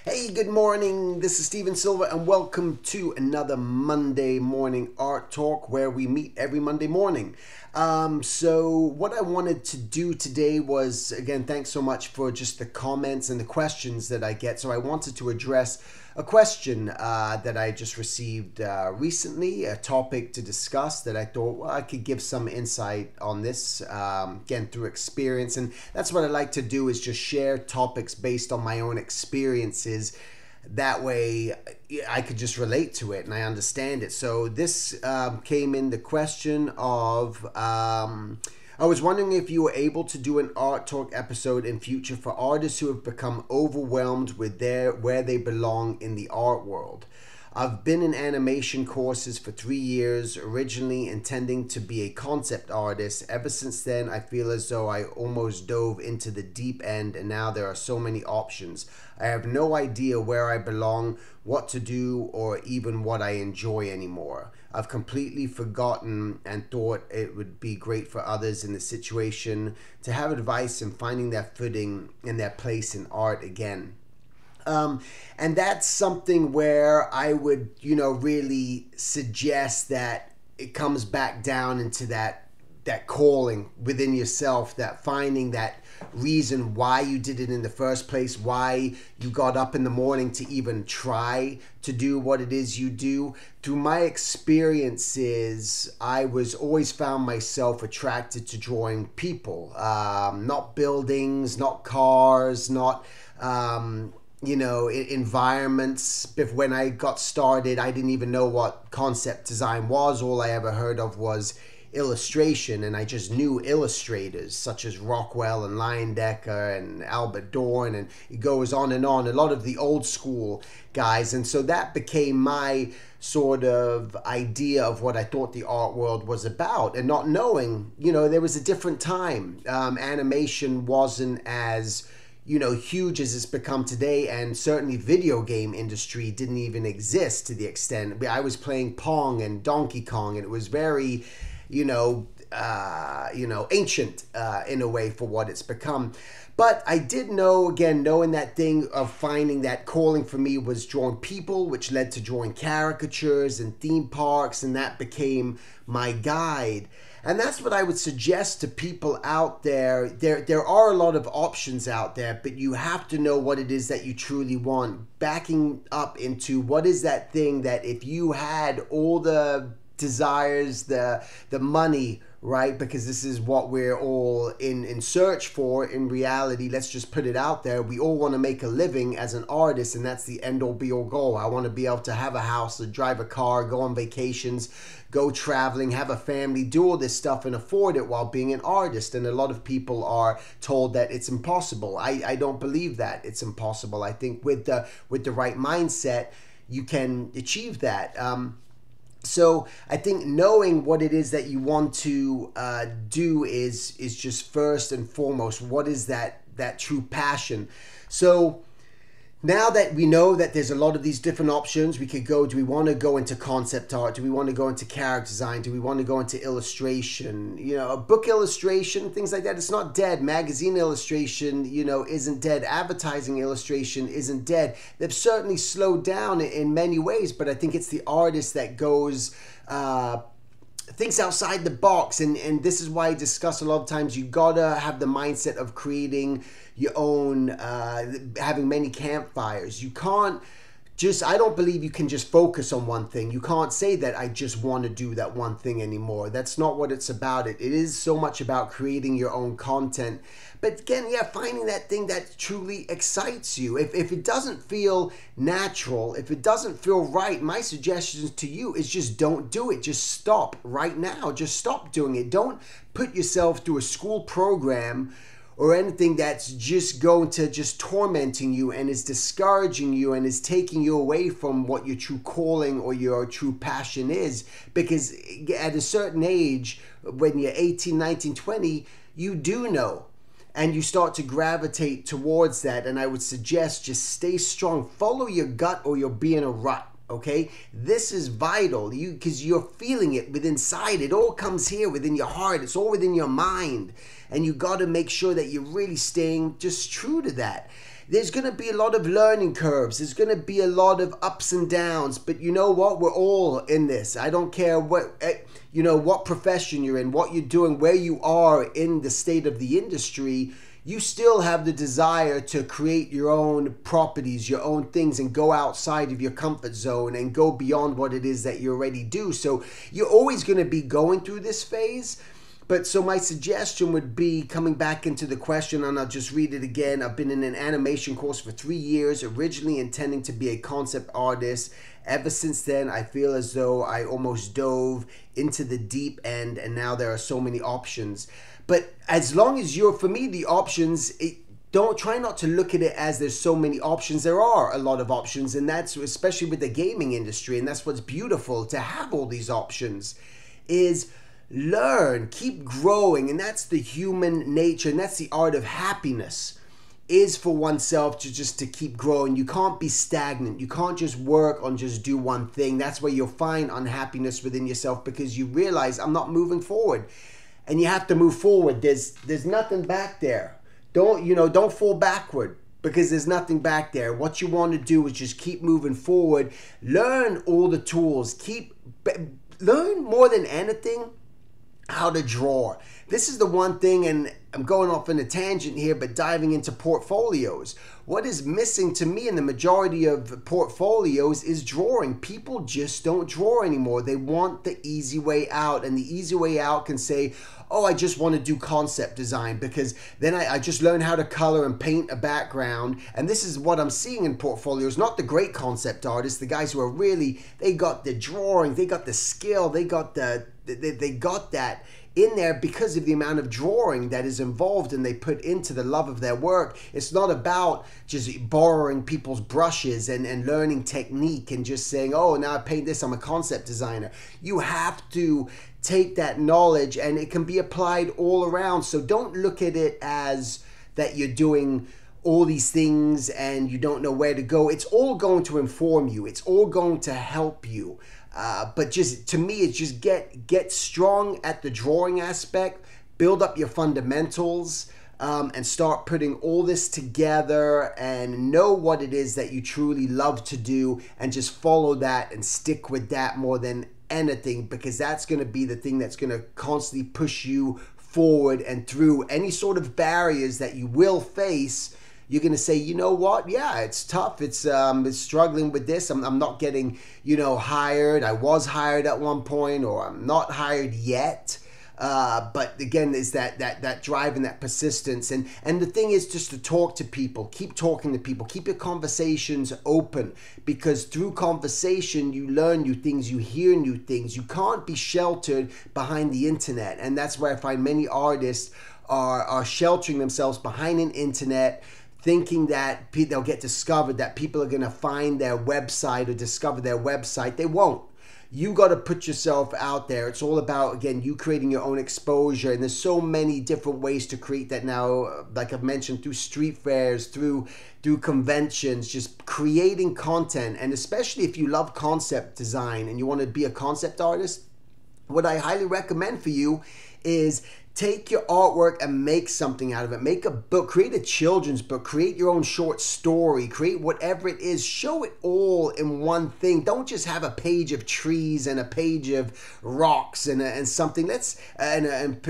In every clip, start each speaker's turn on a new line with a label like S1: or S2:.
S1: Hey, good morning. This is Steven Silver, and welcome to another Monday morning art talk where we meet every Monday morning. So what I wanted to do today was, again, thanks so much for just the comments and the questions that I get. So I wanted to address a question that I just received recently, a topic to discuss that I thought, well, I could give some insight on this, again, through experience. And that's what I like to do, is just share topics based on my own experiences. That way I could just relate to it and I understand it. So this came in the question of, I was wondering if you were able to do an art talk episode in future for artists who have become overwhelmed with where they belong in the art world. I've been in animation courses for 3 years, originally intending to be a concept artist. Ever since then, I feel as though I almost dove into the deep end, and now there are so many options. I have no idea where I belong, what to do, or even what I enjoy anymore. I've completely forgotten and thought it would be great for others in the situation to have advice in finding their footing and their place in art again. And that's something where I would, really suggest that it comes back down into that calling within yourself, that finding that reason why you did it in the first place, why you got up in the morning to even try to do what it is you do. Through my experiences, I was always found myself attracted to drawing people, not buildings, not cars, not environments. When I got started, I didn't even know what concept design was. All I ever heard of was illustration, and I just knew illustrators such as Rockwell and Leyendecker and Albert Dorn, and it goes on and on, a lot of the old school guys. And so that became my sort of idea of what I thought the art world was about, and not knowing, there was a different time. Animation wasn't as huge as it's become today, and certainly video game industry didn't even exist to the extent. I was playing Pong and Donkey Kong, and it was very, ancient in a way for what it's become. But I did know, again, knowing that thing of finding that calling for me was drawing people, which led to drawing caricatures and theme parks, and that became my guide. And that's what I would suggest to people out there. There are a lot of options out there, but you have to know what it is that you truly want. Backing up into what is that thing that if you had all the desires, the money, right? Because this is what we're all in search for. In reality, let's just put it out there. We all want to make a living as an artist, and that's the end all be all goal. I want to be able to have a house, to drive a car, go on vacations, go traveling, have a family, do all this stuff and afford it while being an artist. And a lot of people are told that it's impossible. I don't believe that it's impossible. I think with the right mindset, you can achieve that. So I think knowing what it is that you want to do is just first and foremost, what is that true passion. So now that we know that there's a lot of these different options, we could go, do we want to go into concept art? Do we want to go into character design? Do we want to go into illustration? A book illustration, things like that. It's not dead. Magazine illustration, isn't dead. Advertising illustration isn't dead. They've certainly slowed down in many ways, but I think it's the artist that goes, thinks outside the box. And this is why I discuss a lot of times, you gotta have the mindset of creating your own, having many campfires. You can't just, I don't believe you can just focus on one thing. You can't say that I just want to do that one thing anymore. That's not what it's about. It is so much about creating your own content. But again, finding that thing that truly excites you. If it doesn't feel natural, if it doesn't feel right, my suggestion to you is just don't do it. Just stop right now. Just stop doing it. Don't put yourself through a school program or anything that's just going to just tormenting you and is discouraging you and is taking you away from what your true calling or your true passion is. Because at a certain age, when you're 18, 19, 20, you do know. And you start to gravitate towards that. And I would suggest just stay strong. Follow your gut or you'll be in a rut. Okay, this is vital, because you're feeling it within inside. It all comes here within your heart. It's all within your mind, and you got to make sure that you're really staying just true to that. there's going to be a lot of learning curves. There's going to be a lot of ups and downs. But you know what? We're all in this. I don't care what profession you're in, what you're doing, where you are in the state of the industry. You still have the desire to create your own properties, your own things, and go outside of your comfort zone and go beyond what it is that you already do. So you're always going to be going through this phase. But so my suggestion would be, coming back into the question, and I'll just read it again. I've been in an animation course for 3 years, originally intending to be a concept artist. Ever since then, I feel as though I almost dove into the deep end, and now there are so many options. But as long as for me, the options, don't try not to look at it as there's so many options. There are a lot of options, and that's especially with the gaming industry, and that's what's beautiful to have all these options, is learn, keep growing, and that's the human nature, and that's the art of happiness, is for oneself to keep growing. You can't be stagnant. You can't just work on just do one thing. That's where you'll find unhappiness within yourself, because you realize, I'm not moving forward. And you have to move forward. There's nothing back there. Don't fall backward, because there's nothing back there. What you want to do is just keep moving forward. Learn all the tools. Learn more than anything how to draw. This is the one thing, and I'm going off on a tangent here, but diving into portfolios. What is missing to me in the majority of portfolios is drawing. People just don't draw anymore. They want the easy way out, and the easy way out can say, oh, I just want to do concept design, because then I just learn how to color and paint a background. And this is what I'm seeing in portfolios, not the great concept artists, the guys who are really, they got the drawing, they got the skill, they got that in there because of the amount of drawing that is involved and they put into the love of their work. It's not about just borrowing people's brushes and learning technique and just saying, oh, now I paint this, I'm a concept designer. You have to take that knowledge, and it can be applied all around. So don't look at it as that you're doing all these things and you don't know where to go. It's all going to inform you. It's all going to help you. But just to me, it's just get strong at the drawing aspect, build up your fundamentals, and start putting all this together and know what it is that you truly love to do, and just follow that and stick with that more than anything, because that's going to be the thing that's going to constantly push you forward and through any sort of barriers that you will face. You're going to say, you know what? Yeah, it's tough. It's struggling with this. I'm not getting, hired. I was hired at one point, or I'm not hired yet. But again, it's that drive and that persistence. And the thing is just to talk to people. Keep talking to people. Keep your conversations open, because through conversation, you learn new things. You hear new things. You can't be sheltered behind the internet. And that's where I find many artists are sheltering themselves behind an internet, thinking that they'll get discovered, that people are going to find their website or discover their website. They won't. You got to put yourself out there. It's all about, again, you creating your own exposure. And there's so many different ways to create that now, like I've mentioned, through street fairs, through conventions, just creating content. And especially if you love concept design and you want to be a concept artist, what I highly recommend for you is take your artwork and make something out of it. Make a book, create a children's book, create your own short story, create whatever it is. Show it all in one thing. Don't just have a page of trees and a page of rocks and something. And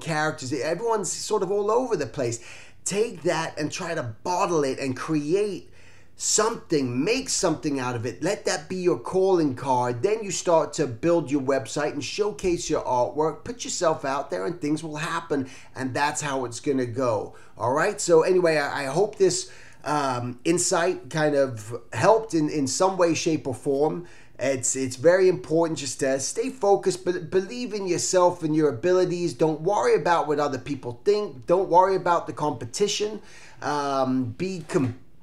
S1: characters. Everyone's sort of all over the place. Take that and try to bottle it and create something, make something out of it. Let that be your calling card. Then you start to build your website and showcase your artwork. Put yourself out there and things will happen. And that's how it's going to go. All right. So anyway, I hope this insight kind of helped in some way, shape, or form. It's very important just to stay focused, but believe in yourself and your abilities. Don't worry about what other people think. Don't worry about the competition.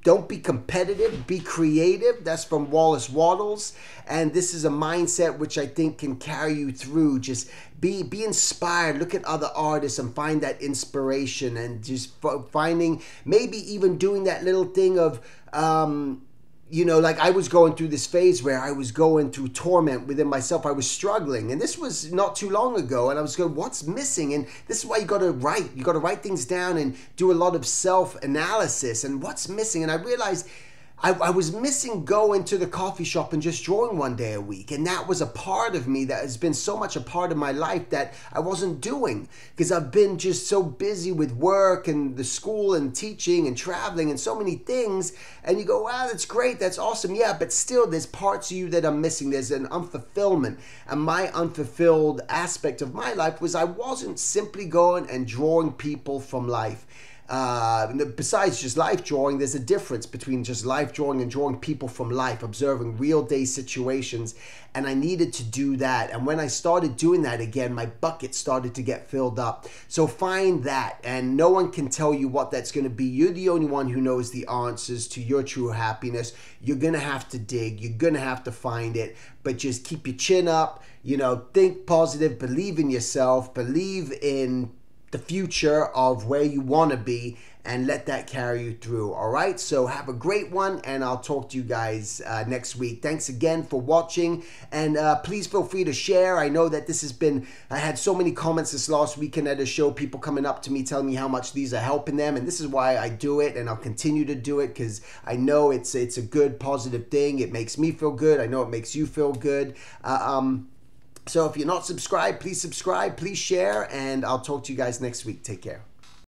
S1: Don't be competitive, be creative. That's from Wallace Wattles. And this is a mindset which I think can carry you through. Just be inspired. Look at other artists and find that inspiration, and just finding, maybe even doing that little thing of like I was going through this phase where I was going through torment within myself. I was struggling, and this was not too long ago. And I was going, what's missing? And this is why you got to write. You got to write things down and do a lot of self-analysis. And what's missing? And I realized I was missing going to the coffee shop and just drawing one day a week. And that was a part of me that has been so much a part of my life that I wasn't doing, because I've been just so busy with work and the school and teaching and traveling and so many things. And you go, wow, that's great. That's awesome. Yeah, but still there's parts of you that are missing. There's an unfulfillment. And my unfulfilled aspect of my life was I wasn't simply going and drawing people from life. Besides just life drawing, there's a difference between just life drawing and drawing people from life, observing real day situations. And I needed to do that. And when I started doing that again, my bucket started to get filled up. So find that, and no one can tell you what that's going to be. You're the only one who knows the answers to your true happiness. You're going to have to dig. You're going to have to find it. But just keep your chin up, think positive, believe in yourself, believe in the future of where you want to be, and let that carry you through. All right, so have a great one, and I'll talk to you guys next week. Thanks again for watching, and please feel free to share. I know that this has been, I had so many comments this last weekend at a show, people coming up to me telling me how much these are helping them, and this is why I do it, and I'll continue to do it, because I know it's a good positive thing. It makes me feel good. I know it makes you feel good. So if you're not subscribed, please subscribe, please share, and I'll talk to you guys next week. Take care.